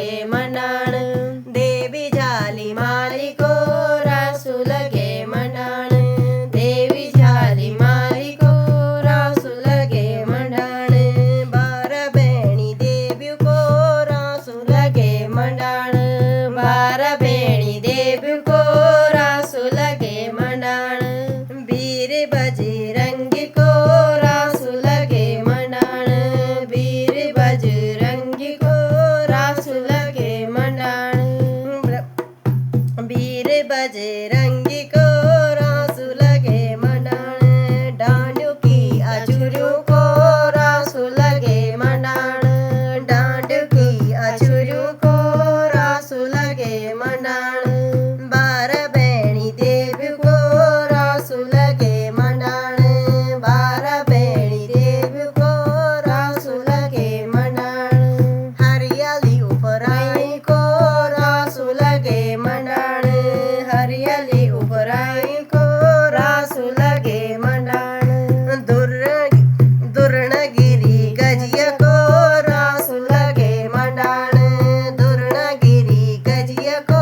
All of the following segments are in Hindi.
लगे मंडाण। देवी झाली मालिको रासू लगे मंडाण। देवी झाली मालिको रासू लगे मंडाण। 12 बहनी देवी को रासू लगे मंडाण। 12 बहनी देवी को रासू लगे मंडाण। वीर बजरंगी को रासू लगे मंडाण। वीर बजरंगी को रासू लगे मंडाण। वीर बजरंगी को रासू लगे मंडाण। डांडू की अछुरू को रासू लगे मंडाण। डांडू की अछुरू को रासू लगे मंडाण। 12 बहनी देवी को रासू लगे मंडाण। 12 बहनी देवी को रासू लगे मंडाण। हरियाली उपराई को रासू लगे मंडाण। हरियाली उपराई को रासू लगे मंडाण। दुर्णगिरी गजिया को रासू लगे मंडाण। दुर्णगिरी गजिया को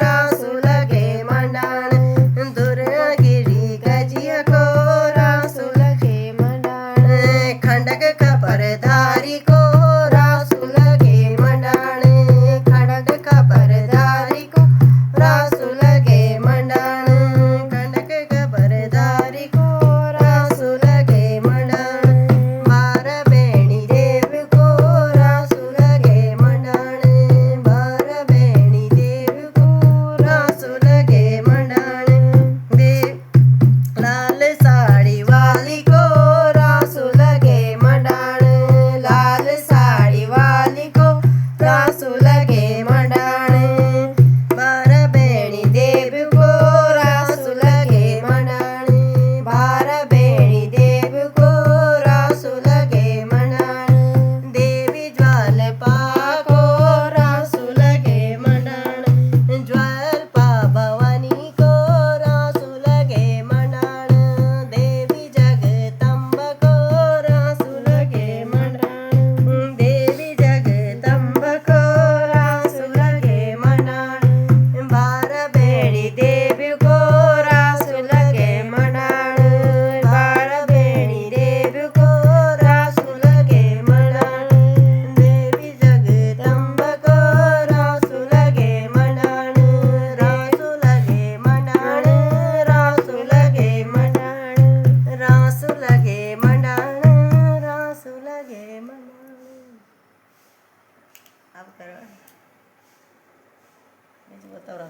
रासू लगे मंडाण। दुर्णगिरी गजिया को रासू लगे मंडाण। खंडक खबरदारी को रासू लगे मंडाण। खंडक खबरदारी को रासू लगे मंडाण। खंडक खबरदारी को रासू लगे मंडाण। 12 बहनी देवी को रासू लगे मंडाण। 12 बहनी देवी को रासू लगे मंडाण। लाल साड़ी वाली को रासू लगे मंडाण। लाल साड़ी वाली को रासू लगे मंडाण।